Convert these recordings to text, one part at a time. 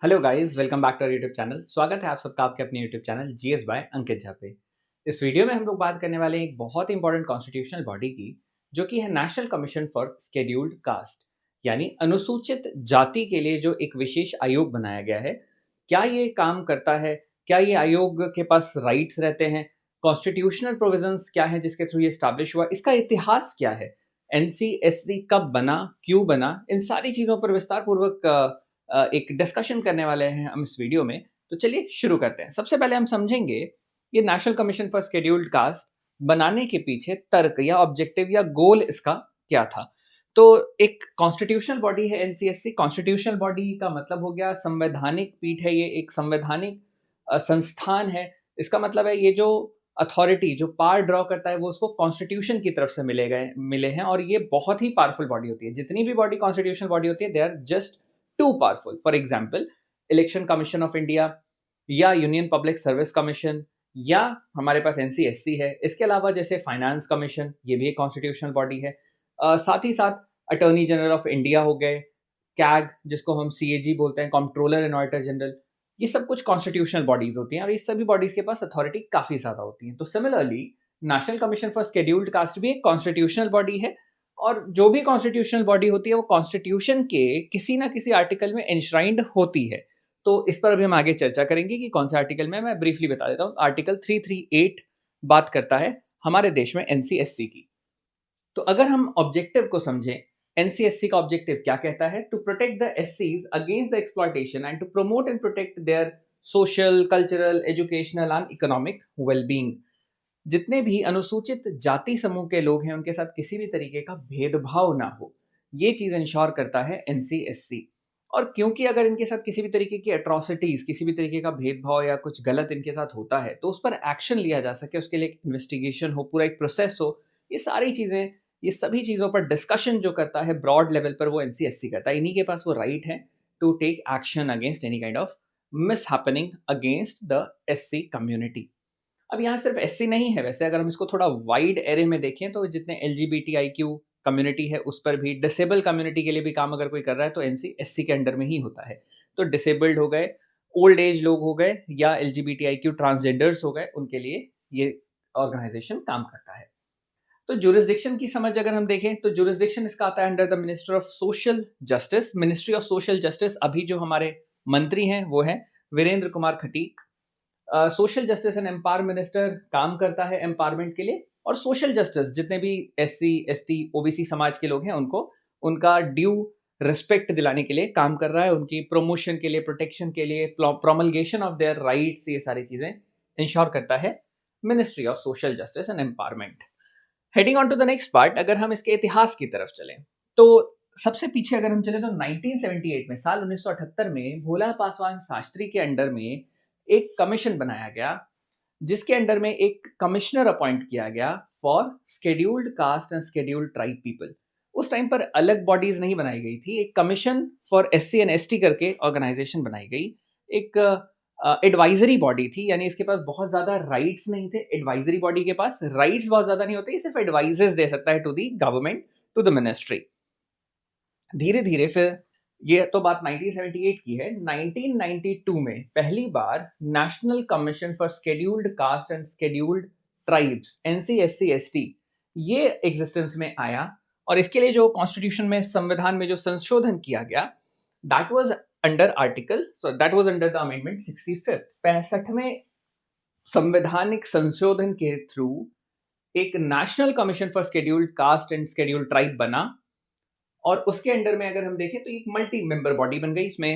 Hello guys, welcome back to our YouTube channel. स्वागत है आप सबका आपके अपने YouTube channel GS by Ankit Jha पे। इस वीडियो में हम लोग बात करने वाले हैं एक बहुत इंपॉर्टेंट कॉन्स्टिट्यूशनल बॉडी की, जो कि है national commission for scheduled cast, यानी अनुसूचित जाति के लिए जो एक विशेष आयोग बनाया गया है। क्या ये काम करता है? क्या ये आयोग के पास राइट्स रहते हैं? कॉन्स्टिट्यूशनल प्रोविजंस क्या है जिसके थ्रू ये स्टैब्लिश हुआ? इसका इतिहास क्या है? एनसीएससी कब बना, क्यों बना? इन सारी चीज़ों पर विस्तार पूर्वक एक डिस्कशन करने वाले हैं हम इस वीडियो में। तो चलिए शुरू करते हैं। सबसे पहले हम समझेंगे ये national commission for scheduled cast बनाने के पीछे तर्क या ऑब्जेक्टिव या गोल इसका क्या था। तो एक कॉन्स्टिट्यूशनल बॉडी है एनसीएससी। कॉन्स्टिट्यूशनल बॉडी का मतलब हो गया संवैधानिक पीठ है, ये एक संवैधानिक संस्थान है। इसका मतलब है ये जो अथॉरिटी जो पावर ड्रॉ करता है वो उसको कॉन्स्टिट्यूशन की तरफ से मिले हैं, और ये बहुत ही पावरफुल बॉडी होती है। जितनी भी बॉडी कॉन्स्टिट्यूशनल बॉडी होती है they are just too powerful. For example, election commission of India या यूनियन पब्लिक सर्विस कमीशन, या हमारे पास एनसीएससी है। इसके अलावा जैसे फाइनेंस कमीशन, ये भी एक कॉन्स्टिट्यूशनल बॉडी है। साथ ही साथ अटॉर्नी जनरल ऑफ इंडिया हो गए, कैग जिसको हम सीएजी बोलते हैं, कंट्रोलर एंड ऑडिटर जनरल, ये सब कुछ कॉन्स्टिट्यूशनल बॉडीज होती हैं, और इस सभी बॉडीज के पास अथॉरिटी काफी ज्यादा होती है। तो similarly national commission for scheduled cast भी एक कॉन्स्टिट्यूशनल बॉडी है, और जो भी कॉन्स्टिट्यूशनल बॉडी होती है वो कॉन्स्टिट्यूशन के किसी ना किसी आर्टिकल में एनश्राइंड होती है। तो इस पर अभी हम आगे चर्चा करेंगे कि कौन से आर्टिकल में। मैं ब्रीफली बता देता हूँ। आर्टिकल 338 बात करता है हमारे देश में एनसीएससी की। तो अगर हम ऑब्जेक्टिव को समझें, एनसीएससी का ऑब्जेक्टिव क्या कहता है? टू प्रोटेक्ट द एससीज against the exploitation and to promote and protect their social, cultural, educational and economic wellbeing. जितने भी अनुसूचित जाति समूह के लोग हैं उनके साथ किसी भी तरीके का भेदभाव ना हो, ये चीज इंश्योर करता है एनसीएससी। और क्योंकि अगर इनके साथ किसी भी तरीके की एट्रोसिटीज, किसी भी तरीके का भेदभाव या कुछ गलत इनके साथ होता है तो उस पर एक्शन लिया जा सके, उसके लिए इन्वेस्टिगेशन हो, पूरा एक प्रोसेस हो, ये सारी चीजें, ये सभी चीजों पर डिस्कशन जो करता है ब्रॉड लेवल पर, वो एनसीएससी करता है। इन्हीं के पास वो राइट है to take action against any kind of mishappening against the SC community. अब यहाँ सिर्फ एससी नहीं है, वैसे अगर हम इसको थोड़ा वाइड एरे में देखें तो जितने एलजीबीटीआईक्यू कम्युनिटी है उस पर भी, डिसेबल कम्युनिटी के लिए भी काम अगर कोई कर रहा है तो एनसीएससी के अंडर में ही होता है। तो डिसेबल्ड हो गए, ओल्ड एज लोग हो गए, या एलजीबीटीआईक्यू ट्रांसजेंडर्स हो गए, उनके लिए ये ऑर्गेनाइजेशन काम करता है। तो जुरिस्डिक्शन की समझ अगर हम देखें तो जुरिस्डिक्शन इसका आता है under the minister of social justice. Ministry of social justice अभी जो हमारे मंत्री हैं वो है Virendra Kumar Khatik. Social justice and empower minister काम करता है एम्पावरमेंट के लिए, और सोशल जस्टिस जितने भी एससी, एसटी, ओबीसी समाज के लोग हैं उनको उनका ड्यू रिस्पेक्ट दिलाने के लिए काम कर रहा है, उनकी प्रमोशन के लिए, प्रोटेक्शन के लिए, प्रोमलगेशन ऑफ देयर राइट्स, ये सारी चीजें इंश्योर करता है ministry of social justice and empowerment. Heading on to the next part, अगर हम इसके इतिहास की तरफ चलें तो सबसे पीछे अगर हम चले तो 1978 में, साल 1978 में भोला पासवान शास्त्री के अंडर में एक कमीशन बनाया गया, जिसके अंडर में एक कमिश्नर अपॉइंट किया गया for scheduled caste and scheduled tribe people. उस टाइम पर अलग बॉडीज नहीं बनाई गई थी, एक commission for SC and ST करके ऑर्गेनाइजेशन बनाई गई। एक एडवाइजरी बॉडी थी, यानी इसके पास बहुत ज्यादा राइट्स नहीं थे। एडवाइजरी बॉडी के पास राइट्स बहुत ज्यादा नहीं होते, ये सिर्फ एडवाइजेस दे सकता है to the government, to the ministry. धीरे धीरे फिर, ये तो बात 1978 की है, 1992 में पहली बार national commission for scheduled caste and scheduled tribes, NCSC ST, ये एग्जिस्टेंस में आया। और इसके लिए जो कॉन्स्टिट्यूशन में, संविधान में जो संशोधन किया गया, that was under article, so that was under the amendment 65, 65वें संवैधानिक संशोधन के थ्रू एक national commission for scheduled caste and scheduled tribe बना। और उसके अंडर में अगर हम देखें तो एक मल्टी मेंबर बॉडी बन गई, इसमें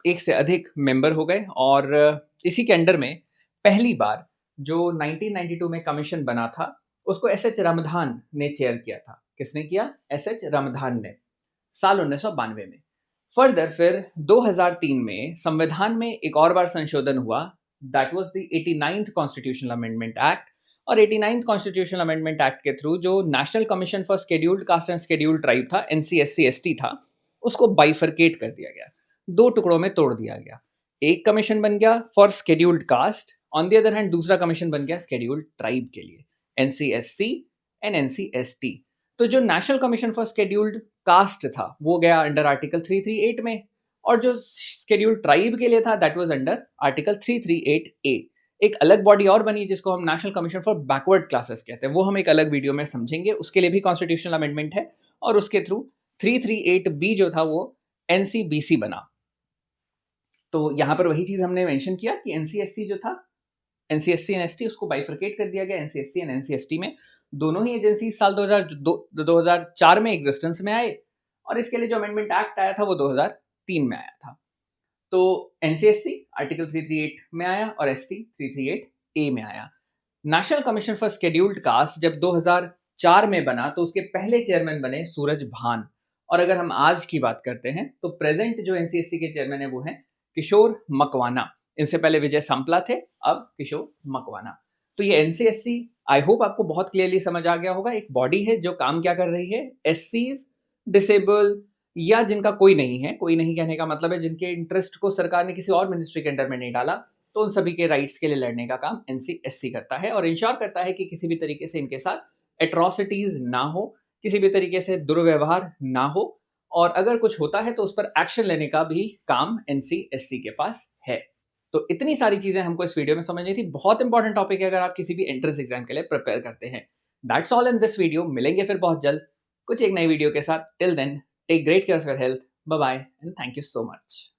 एक से अधिक मेंबर हो गए। और इसी के अंडर में पहली बार जो 1992 में कमीशन बना था उसको एस एच रामधान ने चेयर किया था। किसने किया? एस एच रामधान ने, साल 1992 में। फर्दर फिर 2003 में संविधान में एक और बार संशोधन हुआ, that was the 89th constitutional amendment act. और 89th कॉन्स्टिट्यूशनल अमेंडमेंट एक्ट के थ्रू जो national commission for scheduled caste and scheduled tribe था, एनसीएससी एसटी था, उसको बाइफरकेट कर दिया गया, दो टुकड़ों में तोड़ दिया गया। एक कमीशन बन गया for scheduled cast, on the other hand दूसरा कमीशन बन गया शेड्यूल्ड ट्राइब के लिए, एनसीएससी एंड एनसीएसटी। तो जो national commission for scheduled cast था वो गया अंडर आर्टिकल 338 में, और जो शेड्यूल ट्राइब के लिए था that was under article 338A। एक अलग बॉडी और बनी जिसको हम national commission for backward classes कहते हैं, वो हम एक अलग वीडियो में समझेंगे, उसके लिए भी कॉन्स्टिट्यूशनल अमेंडमेंट है और उसके थ्रू 338B जो था वो NCBC बना। तो यहाँ पर वही चीज हमने मेंशन किया कि NCSC जो था, NCSC एंड ST, उसको बाइफरकेट कर दिया गया। NCSC एंड NCST में दोनों ही एजेंसी साल 2004 में एग्जिस्टेंस में आए और इसके लिए जो अमेंडमेंट एक्ट आया था वो 2003 में आया था। तो NCSC आर्टिकल 338 में आया और ST 338A में आया। National commission for scheduled cast जब 2004 में बना तो उसके पहले चेयरमैन बने सूरज भान। और अगर हम आज की बात करते हैं तो प्रेजेंट जो NCSC के चेयरमैन है वो हैं किशोर मकवाना। इनसे पहले विजय सांपला थे, अब किशोर मकवाना। तो ये NCSC आई होप आपको बहुत क्लियरली समझ आ गया होगा। एक बॉडी है जो काम क्या कर रही है, SCs, डिसेबल या जिनका कोई नहीं है, कोई नहीं कहने का मतलब है जिनके इंटरेस्ट को सरकार ने किसी और मिनिस्ट्री के अंडर में नहीं डाला, तो उन सभी के राइट्स के लिए लड़ने का काम NCSC करता है और इंश्योर करता है कि किसी भी तरीके से इनके साथ एट्रॉसिटीज ना हो, किसी भी तरीके से दुर्व्यवहार ना हो, और अगर कुछ होता है तो उस पर एक्शन लेने का भी काम NCSC के पास है। तो इतनी सारी चीजें हमको इस वीडियो में समझनी थी। बहुत इंपॉर्टेंट टॉपिक है अगर आप किसी भी एंट्रेंस एग्जाम के लिए प्रिपेयर करते हैं। That's all in this video. मिलेंगे फिर बहुत जल्द कुछ एक नई वीडियो के साथ। Till then take great care of your health. Bye bye and thank you so much.